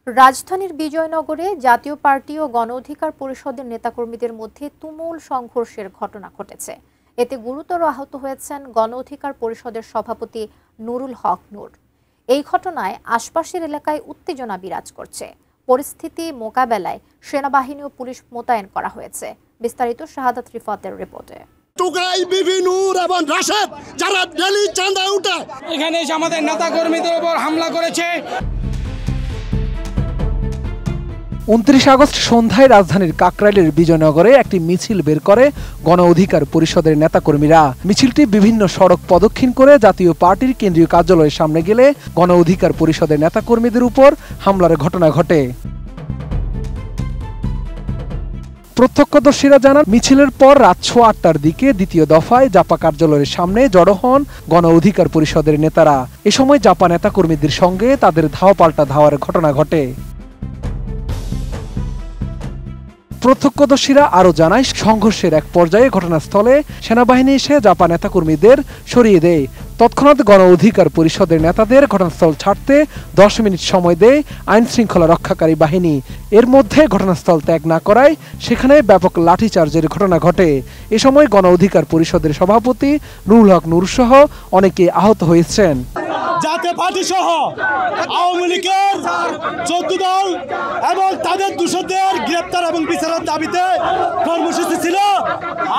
রাজধানীর বিজয়নগরে জাতীয় পার্টি ও গণ অধিকার পরিষদের নেতাকর্মীদের মধ্যে তুমুল সংঘর্ষের ঘটনা ঘটেছে। এতে গুরুতর আহত হয়েছেন গণ অধিকার পরিষদের সভাপতি নুরুল হক নূর। এই ঘটনায় আশপাশের এলাকায় উত্তেজনা বিরাজ করছে। পরিস্থিতি মোকাবেলায় সেনাবাহিনী ও পুলিশ মোতায়েন করা হয়েছে। বিস্তারিত শাহাদাত রিফাতের রিপোর্টে। যারা ডেলি চাঁদা উঠে এখানে এসে আমাদের নেতাকর্মীদের উপর হামলা করেছে। 29 আগস্ট সন্ধ্যায় রাজধানীর কাকরাইলের বিজয়নগরে একটি মিছিল বের করে গণ অধিকার পরিষদের নেতাকর্মীরা। মিছিলটি বিভিন্ন সড়ক প্রদক্ষিণ করে জাতীয় পার্টির কেন্দ্রীয় কার্যালয়ের সামনে গেলে গণ অধিকার পরিষদের নেতাকর্মীদের উপর হামলার ঘটনা ঘটে। প্রত্যক্ষদর্শীরা জানান, মিছিলের পর রাত 8টার দিকে দ্বিতীয় দফায় জাপা কার্যালয়ের সামনে জড়ো হন গণ অধিকার পরিষদের নেতারা। এ সময় জাপা নেতাকর্মীদের সঙ্গে তাদের ধাওয়া পাল্টা ধাওয়ার ঘটনা ঘটে। প্রত্যক্ষদর্শীরা আরও জানায়, সংঘর্ষের এক পর্যায়ে ঘটনাস্থলে সেনাবাহিনী এসে জাপা নেতাকর্মীদের সরিয়ে দেয়। তৎক্ষণাৎ গণ অধিকার পরিষদের নেতাদের ঘটনাস্থল ছাড়তে 10 মিনিট সময় দেয় আইন শৃঙ্খলা রক্ষাকারী বাহিনী। এর মধ্যে ঘটনাস্থল ত্যাগ না করায় সেখানে ব্যাপক লাঠিচার্জের ঘটনা ঘটে। এ সময় গণ অধিকার পরিষদের সভাপতি নুরুল হক নূর সহ অনেকে আহত হয়েছেন। জাতীয় পার্টি সহ আওয়ামী লীগের 14 দল এবং তাদের দোষরদের গ্রেপ্তার এবং বিচারের দাবিতে কর্মসূচি ছিল।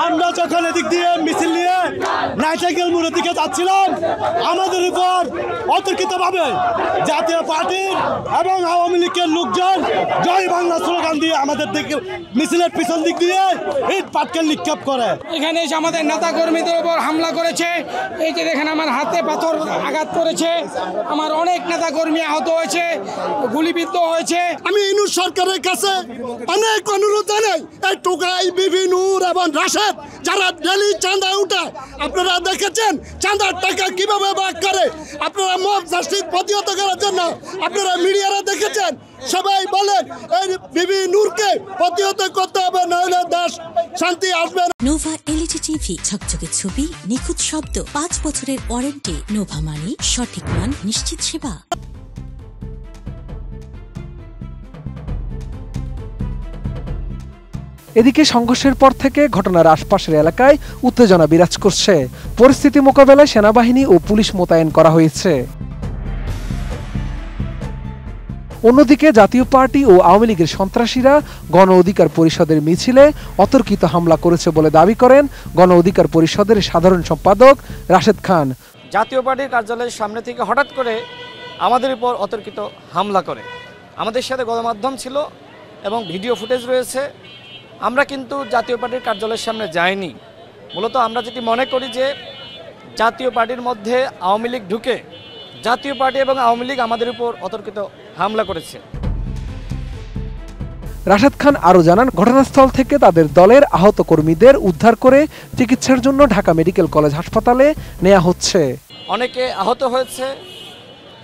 আমরা যখন এদিক দিয়ে মিছিল নিয়ে নাইটিঙ্গেল মোড়ের দিকে যাচ্ছিলাম, আমাদের উপর অতর্কিতভাবে জাতীয় পার্টির এবং আওয়ামী লীগের লোকজন জয় বাংলা স্লোগান দিয়ে আমাদের দিকে মিছিলের পিছন দিক দিয়ে ইট পাটকেল নিক্ষেপ করে। এখানে এসে আমাদের নেতাকর্মীদের উপর হামলা করেছে। এই যে দেখেন, আমার হাতে পাথর আঘাত করেছে, আমার অনেক নেতাকর্মী আহত হয়েছে, গুলিবিদ্ধ হয়েছে। আমি ইউনূস সরকারের কাছে অনেক অনুরোধ জানাই, এই টোকাই, বিবি, নূর এবং রাশেদ যারা ডেলি চাঁদা উঠে, আপনারা দেখেছেন চাঁদার টাকা কিভাবে ভাগ করে। আপনারা মব জাস্টিস প্রতিহত করার জন্য আপনারা মিডিয়ারা দেখেছেন, সবাই বলেন এই বিবি নূরকে প্রতিহত করতে হবে, নইলে দেশ শান্তি আসবে না। নোভা এলইডি টিভি, ঝকঝকে ছবি, নিখুঁত শব্দ, 5 বছরের ওয়ারেন্টি। নোভা মানে সঠিক মান, নিশ্চিত সেবা। এদিকে সংঘর্ষের পর থেকে ঘটনার আশপাশের এলাকায় উত্তেজনা বিরাজ করছে। পরিস্থিতি মোকাবেলায় সেনাবাহিনী ও পুলিশ মোতায়েন করা হয়েছে। অন্যদিকে জাতীয় পার্টি ও আওয়ামী লীগের সন্ত্রাসীরা গণ অধিকার পরিষদের মিছিলে অতর্কিত হামলা করেছে বলে দাবি করেন গণ অধিকার পরিষদের সাধারণ সম্পাদক রাশেদ খান। জাতীয় পার্টির কার্যালয়ের সামনে থেকে হঠাৎ করে আমাদের উপর অতর্কিত হামলা করে। আমাদের সাথে গণমাধ্যম ছিল এবং ভিডিও ফুটেজ রয়েছে। আমরা কিন্তু জাতীয় পার্টির কার্যালয়ের সামনে যাইনি। মূলত আমরা যেটি মনে করি যে জাতীয় পার্টির মধ্যে আওয়ামী লীগ ঢুকে জাতীয় পার্টি এবং আওয়ামী লীগ আমাদের উপর অতর্কিত হামলা করেছে। রাশেদ খান আরও জানান, ঘটনাস্থল থেকে তাদের দলের আহত কর্মীদের উদ্ধার করে চিকিৎসার জন্য ঢাকা মেডিকেল কলেজ হাসপাতালে নেওয়া হচ্ছে। অনেকে আহত হয়েছে,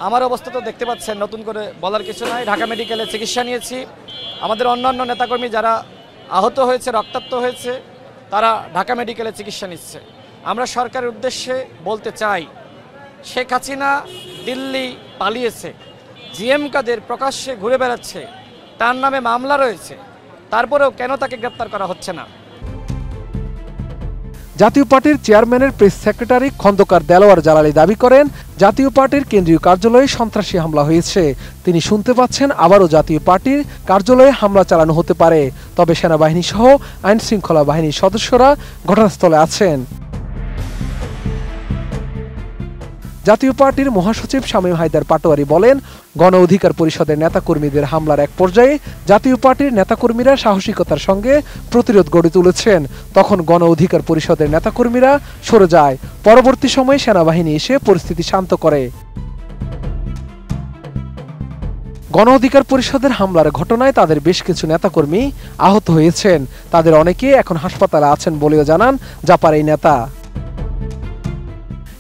আমার অবস্থা তো দেখতে পাচ্ছেন, নতুন করে বলার কিছু নাই। ঢাকা মেডিকেলে চিকিৎসা নিয়েছি। আমাদের অন্যান্য নেতাকর্মী যারা আহত হয়েছে, রক্তাক্ত হয়েছে, তারা ঢাকা মেডিকেলে চিকিৎসা নিচ্ছে। আমরা সরকারের উদ্দেশ্যে বলতে চাই, শেখ হাসিনা দিল্লি পালিয়েছে, জিএম কাদের প্রকাশ্যে ঘুরে বেড়াচ্ছে, তার নামে মামলা রয়েছে, তারপরেও কেন তাকে গ্রেপ্তার করা হচ্ছে না? জাতীয় পার্টির চেয়ারম্যানের প্রেস সেক্রেটারি খন্দকার দেলোয়ার জালালী দাবি করেন, জাতীয় পার্টির কেন্দ্রীয় কার্যালয়ে সন্ত্রাসী হামলা হয়েছে। তিনি শুনতে পাচ্ছেন আবারও জাতীয় পার্টির কার্যালয়ে হামলা চালানো হতে পারে। তবে সেনাবাহিনী সহ আইন শৃঙ্খলা বাহিনীর সদস্যরা ঘটনাস্থলে আছেন। জাতীয় পার্টির মহাসচিব শামীম হায়দার পাটোয়ারি বলেন, গণ অধিকার পরিষদের নেতাকর্মীদের হামলার এক পর্যায়ে জাতীয় পার্টির নেতাকর্মীরা সাহসিকতার সঙ্গে প্রতিরোধ গড়ে তুলেছেন। তখন গণ অধিকার পরিষদের নেতাকর্মীরা সরে যায়। পরবর্তী সময়ে সেনাবাহিনী এসে পরিস্থিতি শান্ত করে। গণ অধিকার পরিষদের হামলার ঘটনায় তাদের বেশ কিছু নেতাকর্মী আহত হয়েছেন। তাদের অনেকে এখন হাসপাতালে আছেন বলেও জানান জাপার এই নেতা।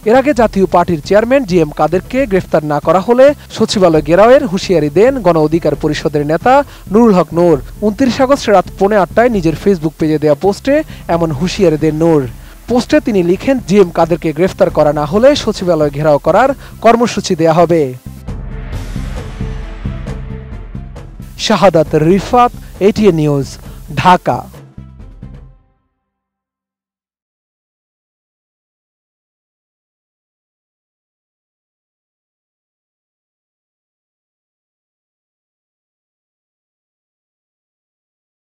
এর আগে জাতীয় পার্টির চেয়ারম্যান জিএম কাদেরকে গ্রেফতার না করা হলে সচিবালয় ঘেরাওয়ের হুঁশিয়ারি দেন গণ অধিকার পরিষদের নেতা নুরুল হক নূর। 29 আগস্ট রাত 8:45 নিজের ফেসবুক পেজে দেওয়া পোস্টে এমন হুঁশিয়ারি দেন নূর। পোস্টে তিনি লিখেন, জিএম কাদেরকে গ্রেফতার করা না হলে সচিবালয় ঘেরাও করার কর্মসূচি দেয়া হবে। শাহাদাত রিফাত, এটিএন নিউজ, ঢাকা।